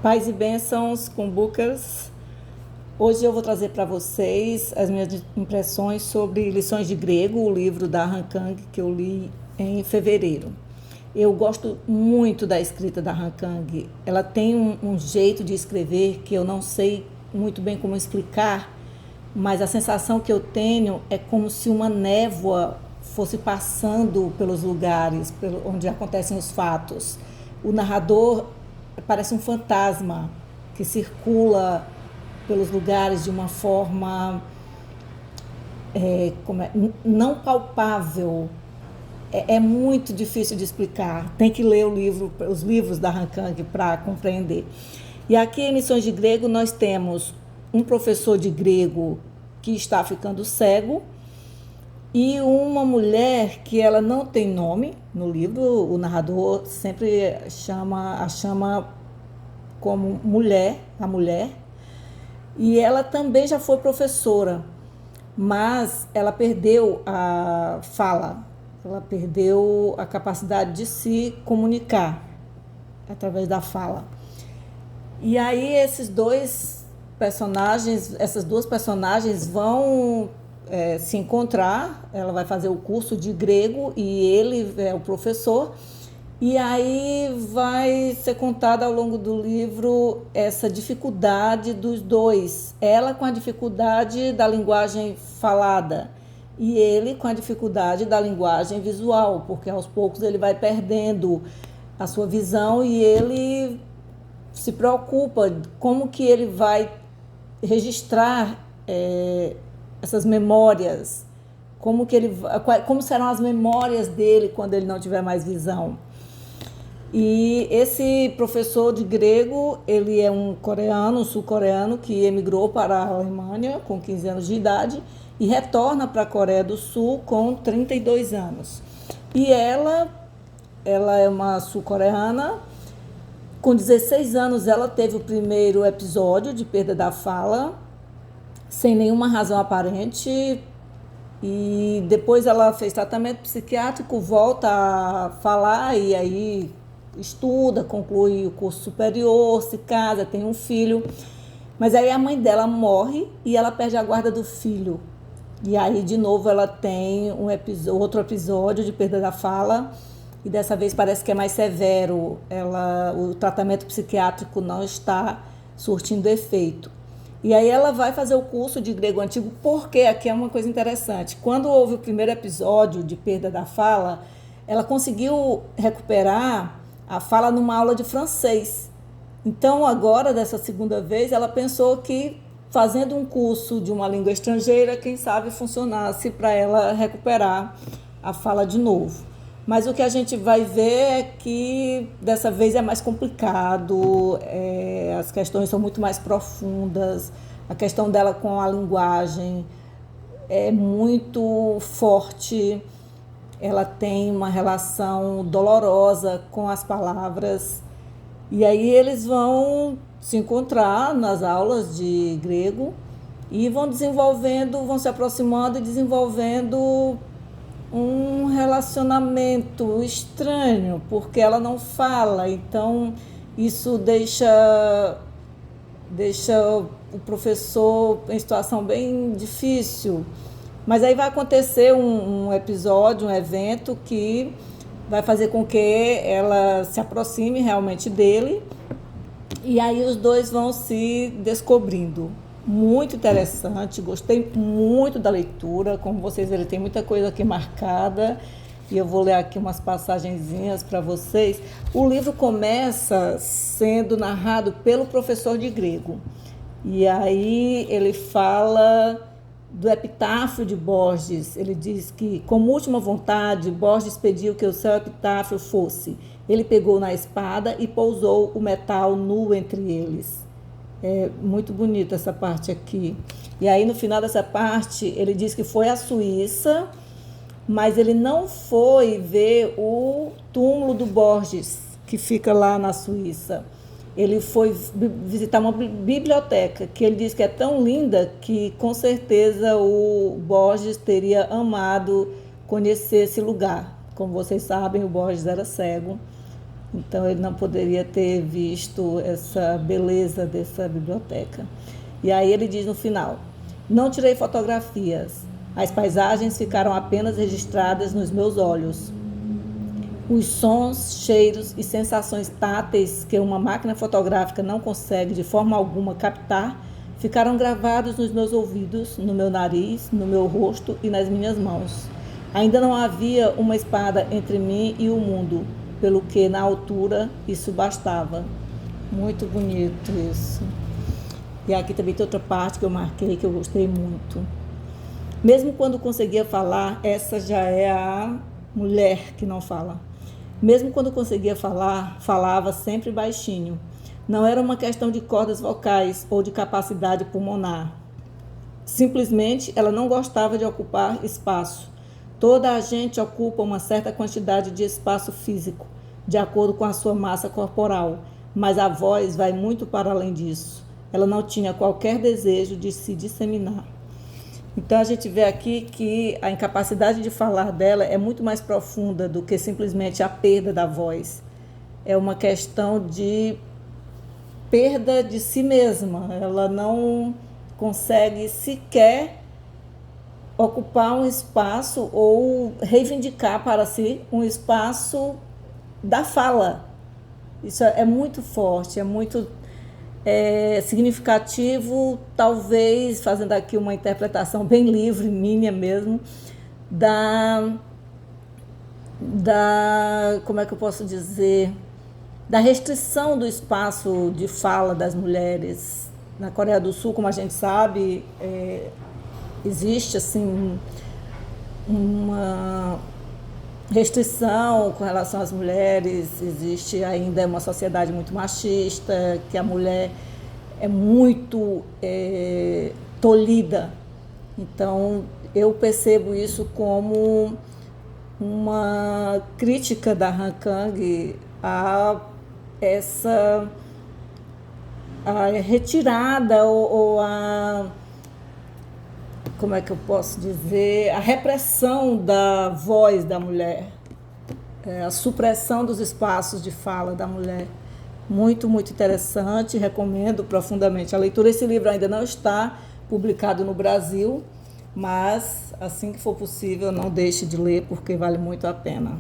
Paz e bênçãos com Bookers. Hoje eu vou trazer para vocês as minhas impressões sobre Lições de Grego, o livro da Han Kang que eu li em fevereiro. Eu gosto muito da escrita da Han Kang. Ela tem um jeito de escrever que eu não sei muito bem como explicar, mas a sensação que eu tenho é como se uma névoa fosse passando pelos lugares onde acontecem os fatos. O narrador parece um fantasma que circula pelos lugares de uma forma não palpável. É muito difícil de explicar. Tem que ler os livros da Han Kang para compreender. E aqui em Lições de Grego nós temos um professor de grego que está ficando cego e uma mulher que ela não tem nome no livro. O narrador sempre a chama como mulher, a mulher, e ela também já foi professora, mas ela perdeu a fala, ela perdeu a capacidade de se comunicar através da fala. E aí essas duas personagens vão se encontrar. Ela vai fazer o curso de grego e ele é o professor. E aí vai ser contada ao longo do livro essa dificuldade dos dois. Ela com a dificuldade da linguagem falada e ele com a dificuldade da linguagem visual, porque aos poucos ele vai perdendo a sua visão e ele se preocupa como que ele vai registrar essas memórias, como serão as memórias dele quando ele não tiver mais visão. E esse professor de grego, ele é um coreano, um sul-coreano, que emigrou para a Alemanha com 15 anos de idade e retorna para a Coreia do Sul com 32 anos. E ela é uma sul-coreana. Com 16 anos, ela teve o primeiro episódio de perda da fala, sem nenhuma razão aparente. E depois ela fez tratamento psiquiátrico, volta a falar e aí estuda, conclui o curso superior, se casa, tem um filho. Mas aí a mãe dela morre e ela perde a guarda do filho. E aí, de novo, ela tem outro episódio de perda da fala. E dessa vez parece que é mais severo. O tratamento psiquiátrico não está surtindo efeito. E aí ela vai fazer o curso de grego antigo, porque aqui é uma coisa interessante. Quando houve o primeiro episódio de perda da fala, ela conseguiu recuperar a fala numa aula de francês. Então, agora, dessa segunda vez, ela pensou que fazendo um curso de uma língua estrangeira, quem sabe funcionasse para ela recuperar a fala de novo. Mas o que a gente vai ver é que dessa vez é mais complicado, as questões são muito mais profundas, a questão dela com a linguagem é muito forte. Ela tem uma relação dolorosa com as palavras. E aí eles vão se encontrar nas aulas de grego e vão se aproximando e desenvolvendo um relacionamento estranho, porque ela não fala. Então isso deixa o professor em situação bem difícil. Mas aí vai acontecer um episódio, um evento que vai fazer com que ela se aproxime realmente dele. E aí os dois vão se descobrindo. Muito interessante, gostei muito da leitura. Como vocês verem, tem muita coisa aqui marcada. E eu vou ler aqui umas passagenzinhas para vocês. O livro começa sendo narrado pelo professor de grego. E aí ele fala do epitáfio de Borges. Ele diz que, como última vontade, Borges pediu que o seu epitáfio fosse: ele pegou na espada e pousou o metal nu entre eles. É muito bonita essa parte aqui. E aí, no final dessa parte, ele diz que foi à Suíça, mas ele não foi ver o túmulo do Borges, que fica lá na Suíça. Ele foi visitar uma biblioteca, que ele diz que é tão linda que, com certeza, o Borges teria amado conhecer esse lugar. Como vocês sabem, o Borges era cego. Então ele não poderia ter visto essa beleza dessa biblioteca. E aí ele diz no final: não tirei fotografias, as paisagens ficaram apenas registradas nos meus olhos. Os sons, cheiros e sensações táteis que uma máquina fotográfica não consegue de forma alguma captar ficaram gravados nos meus ouvidos, no meu nariz, no meu rosto e nas minhas mãos. Ainda não havia uma espada entre mim e o mundo, pelo que na altura isso bastava. Muito bonito isso. E aqui também tem outra parte que eu marquei que eu gostei muito. Mesmo quando conseguia falar, essa já é a mulher que não fala. Mesmo quando conseguia falar, falava sempre baixinho. Não era uma questão de cordas vocais ou de capacidade pulmonar. Simplesmente ela não gostava de ocupar espaço. Toda a gente ocupa uma certa quantidade de espaço físico, de acordo com a sua massa corporal, mas a voz vai muito para além disso. Ela não tinha qualquer desejo de se disseminar. Então a gente vê aqui que a incapacidade de falar dela é muito mais profunda do que simplesmente a perda da voz. É uma questão de perda de si mesma. Ela não consegue sequer ocupar um espaço ou reivindicar para si um espaço da fala. Isso é muito forte, é muito significativo, talvez, fazendo aqui uma interpretação bem livre, minha mesmo, como é que eu posso dizer, da restrição do espaço de fala das mulheres. Na Coreia do Sul, como a gente sabe, existe assim uma restrição com relação às mulheres, existe ainda uma sociedade muito machista, que a mulher é muito tolhida. Então, eu percebo isso como uma crítica da Han Kang a essa retirada ou a, como é que eu posso dizer, a repressão da voz da mulher, a supressão dos espaços de fala da mulher. Muito, muito interessante, recomendo profundamente a leitura. Esse livro ainda não está publicado no Brasil, mas assim que for possível, não deixe de ler, porque vale muito a pena.